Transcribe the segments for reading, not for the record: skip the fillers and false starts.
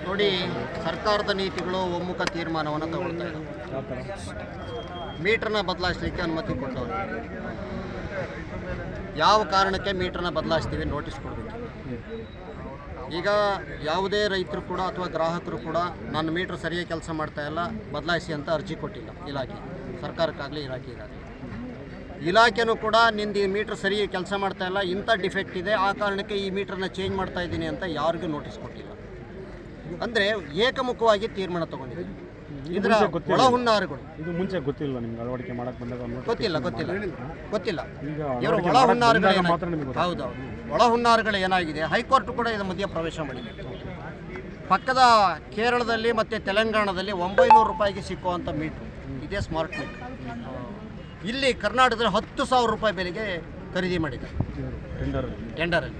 ನೋಡಿ, ಸರ್ಕಾರದ ನೀತಿಗಳು ಒಮ್ಮುಖ ತೀರ್ಮಾನವನ್ನು ತಗೊಳ್ತಾ ಇದ್ದಾರೆ. ಮೀಟರ್ನ ಬದಲಾಯಿಸಲಿಕ್ಕೆ ಅನುಮತಿ ಕೊಟ್ಟವರು. ಯಾವ ಕಾರಣಕ್ಕೆ ಮೀಟರ್ನ ಬದಲಾಯಿಸ್ತೀವಿ ನೋಟಿಸ್ ಕೊಡಬೇಕು. ಈಗ ಯಾವುದೇ ರೈತರು ಕೂಡ ಅಥವಾ ಗ್ರಾಹಕರು ಕೂಡ ನನ್ನ ಮೀಟ್ರ್ ಸರಿಯಾಗಿ ಕೆಲಸ ಮಾಡ್ತಾ ಇಲ್ಲ, ಬದಲಾಯಿಸಿ ಅಂತ ಅರ್ಜಿ ಕೊಟ್ಟಿಲ್ಲ ಇಲಾಖೆ, ಸರ್ಕಾರಕ್ಕಾಗಲಿ ಇಲಾಖೆಗಾಗಲಿ. ಇಲಾಖೆನೂ ಕೂಡ ನಿಂದು ಈ ಮೀಟ್ರ್ ಸರಿಯಾಗಿ ಕೆಲಸ ಮಾಡ್ತಾ ಇಲ್ಲ, ಇಂಥ ಡಿಫೆಕ್ಟ್ ಇದೆ, ಆ ಕಾರಣಕ್ಕೆ ಈ ಮೀಟ್ರನ್ನ ಚೇಂಜ್ ಮಾಡ್ತಾ ಇದ್ದೀನಿ ಅಂತ ಯಾರಿಗೂ ನೋಟಿಸ್ ಕೊಟ್ಟಿಲ್ಲ. ಅಂದರೆ ಏಕಮುಖವಾಗಿ ತೀರ್ಮಾನ ತಗೊಂಡಿದೆ. ಇದರ ಒಳ ಹುನ್ನಾರಗಳು ಇದು ಮುಂಚೆ ಗೊತ್ತಿಲ್ಲ ನಿಮ್ಗೆ ಅಳವಡಿಕೆ ಮಾಡಕ್ಕೆ ಬಂದಾಗ? ಗೊತ್ತಿಲ್ಲ. ಇವರ ಒಳ ಹುನ್ನಾರಗಳು ಹೌದೌದು, ಒಳ ಹುನ್ನಾರಗಳು ಏನಾಗಿದೆ, ಹೈಕೋರ್ಟ್ ಕೂಡ ಇದರ ಮಧ್ಯೆ ಪ್ರವೇಶ ಮಾಡಿದೆ. ಪಕ್ಕದ ಕೇರಳದಲ್ಲಿ ಮತ್ತು ತೆಲಂಗಾಣದಲ್ಲಿ 900 ರೂಪಾಯಿಗೆ ಸಿಕ್ಕುವಂಥ ಮೀಟ್ರು ಇದೇ ಸ್ಮಾರ್ಟ್ ಮೀಟ್ರ್. ಇಲ್ಲಿ ಕರ್ನಾಟಕದಲ್ಲಿ 10,000 ರೂಪಾಯಿ ಬೆಲೆಗೆ ಖರೀದಿ ಮಾಡಿದ್ದಾರೆ. ಟೆಂಡರಲ್ಲಿ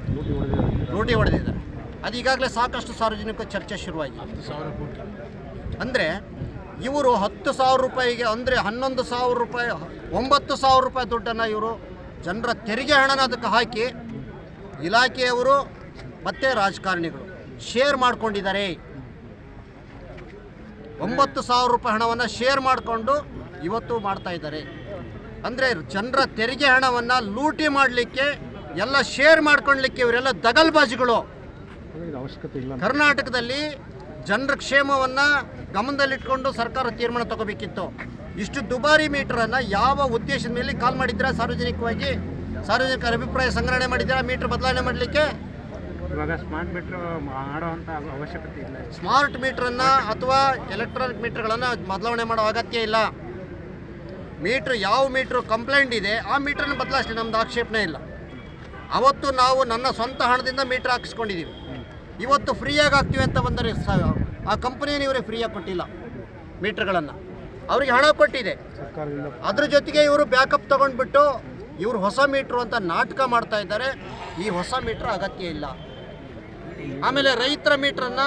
ಲೂಟಿ ಹೊಡೆದಿದ್ದಾರೆ. ಅದು ಈಗಾಗಲೇ ಸಾಕಷ್ಟು ಸಾರ್ವಜನಿಕ ಚರ್ಚೆ ಶುರುವಾಗಿದೆ. 10,000 ಕೋಟಿ ಅಂದರೆ ಇವರು 10,000 ರೂಪಾಯಿಗೆ, ಅಂದರೆ 11,000 ರೂಪಾಯಿ, 9,000 ರೂಪಾಯಿ ದುಡ್ಡನ್ನು ಇವರು ಜನರ ತೆರಿಗೆ ಹಣನ ಅದಕ್ಕೆ ಹಾಕಿ ಇಲಾಖೆಯವರು ಮತ್ತು ರಾಜಕಾರಣಿಗಳು ಶೇರ್ ಮಾಡ್ಕೊಂಡಿದ್ದಾರೆ. 9,000 ರೂಪಾಯಿ ಹಣವನ್ನು ಶೇರ್ ಮಾಡಿಕೊಂಡು ಇವತ್ತು ಮಾಡ್ತಾ ಇದ್ದಾರೆ. ಅಂದರೆ ಜನರ ತೆರಿಗೆ ಹಣವನ್ನು ಲೂಟಿ ಮಾಡಲಿಕ್ಕೆ, ಎಲ್ಲ ಶೇರ್ ಮಾಡ್ಕೊಳ್ಲಿಕ್ಕೆ ಇವರೆಲ್ಲ ದಗಲ್ಬಾಜಿಗಳು. ಅವಶ್ಯಕತೆ ಇಲ್ಲ. ಕರ್ನಾಟಕದಲ್ಲಿ ಜನರ ಕ್ಷೇಮವನ್ನು ಗಮನದಲ್ಲಿಟ್ಕೊಂಡು ಸರ್ಕಾರ ತೀರ್ಮಾನ ತಗೋಬೇಕಿತ್ತು. ಇಷ್ಟು ದುಬಾರಿ ಮೀಟರನ್ನು ಯಾವ ಉದ್ದೇಶದ ಮೇಲೆ ಕಾಲ್ ಮಾಡಿದ್ದೀರಾ? ಸಾರ್ವಜನಿಕವಾಗಿ ಸಾರ್ವಜನಿಕರ ಅಭಿಪ್ರಾಯ ಸಂಗ್ರಹಣೆ ಮಾಡಿದ್ದೀರಾ ಮೀಟರ್ ಬದಲಾವಣೆ ಮಾಡಲಿಕ್ಕೆ? ಇವಾಗ ಸ್ಮಾರ್ಟ್ ಮೀಟರ್ ಮಾಡುವಂಥ ಅವಶ್ಯಕತೆ ಇಲ್ಲ. ಸ್ಮಾರ್ಟ್ ಮೀಟ್ರನ್ನು ಅಥವಾ ಎಲೆಕ್ಟ್ರಾನಿಕ್ ಮೀಟರ್ಗಳನ್ನು ಬದಲಾವಣೆ ಮಾಡೋ ಅಗತ್ಯ ಇಲ್ಲ. ಮೀಟ್ರ್ ಯಾವ ಮೀಟ್ರ್ ಕಂಪ್ಲೇಂಟ್ ಇದೆ ಆ ಮೀಟ್ರನ್ನು ಬದಲಾಯಿಸಲಿ, ನಮ್ಮದು ಆಕ್ಷೇಪಣೆ ಇಲ್ಲ. ಅವತ್ತು ನಾವು ನನ್ನ ಸ್ವಂತ ಹಣದಿಂದ ಮೀಟ್ರ್ ಹಾಕಿಸ್ಕೊಂಡಿದ್ದೀವಿ. ಇವತ್ತು ಫ್ರೀಯಾಗಿ ಹಾಕ್ತೀವಿ ಅಂತ ಬಂದರೆ ಆ ಕಂಪನಿಯನ್ನು ಇವರೇ ಫ್ರೀಯಾಗಿ ಕೊಟ್ಟಿಲ್ಲ ಮೀಟ್ರ್ಗಳನ್ನು, ಅವರಿಗೆ ಹಣ ಕೊಟ್ಟಿದೆ. ಅದ್ರ ಜೊತೆಗೆ ಇವರು ಬ್ಯಾಕಪ್ ತೊಗೊಂಡ್ಬಿಟ್ಟು ಇವರು ಹೊಸ ಮೀಟ್ರು ಅಂತ ನಾಟಕ ಮಾಡ್ತಾ ಇದ್ದಾರೆ. ಈ ಹೊಸ ಮೀಟ್ರ್ ಅಗತ್ಯ ಇಲ್ಲ. ಆಮೇಲೆ ರೈತರ ಮೀಟ್ರನ್ನು